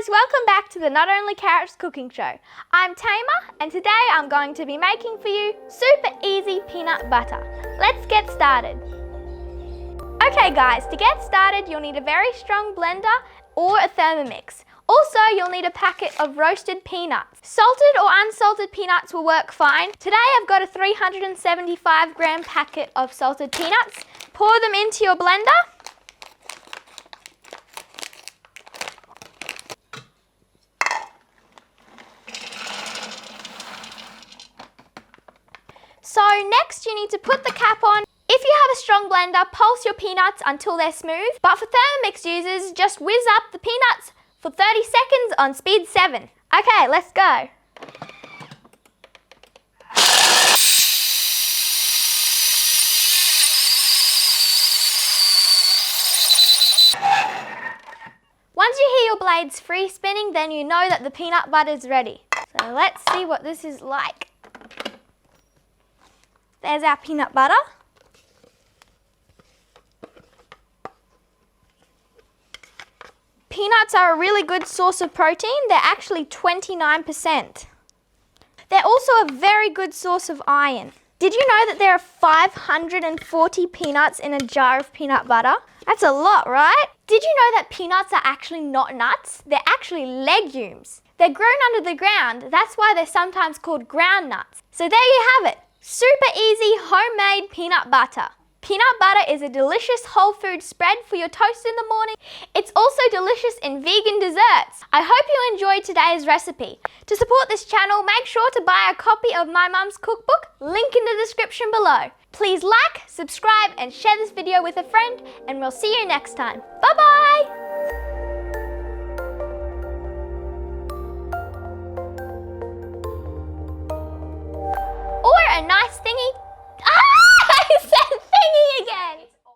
guys, welcome back to the Not Only Carrots cooking show. I'm Tamar and today I'm going to be making for you super easy peanut butter. Let's get started. Okay guys, to get started you'll need a very strong blender or a Thermomix. Also, you'll need a packet of roasted peanuts. Salted or unsalted peanuts will work fine. Today I've got a 375 gram packet of salted peanuts. Pour them into your blender. So next you need to put the cap on. If you have a strong blender, pulse your peanuts until they're smooth. But for Thermomix users, just whiz up the peanuts for 30 seconds on speed 7. Okay, let's go. Once you hear your blades free spinning, then you know that the peanut butter is ready. So let's see what this is like. There's our peanut butter. Peanuts are a really good source of protein. They're actually 29%. They're also a very good source of iron. Did you know that there are 540 peanuts in a jar of peanut butter? That's a lot, right? Did you know that peanuts are actually not nuts? They're actually legumes. They're grown under the ground. That's why they're sometimes called ground nuts. So there you have it. Super easy homemade peanut butter. Peanut butter is a delicious whole food spread for your toast in the morning. It's also delicious in vegan desserts. I hope you enjoyed today's recipe. To support this channel, make sure to buy a copy of my mum's cookbook, link in the description below. Please like, subscribe and share this video with a friend and we'll see you next time. Bye bye! Or a nice thingy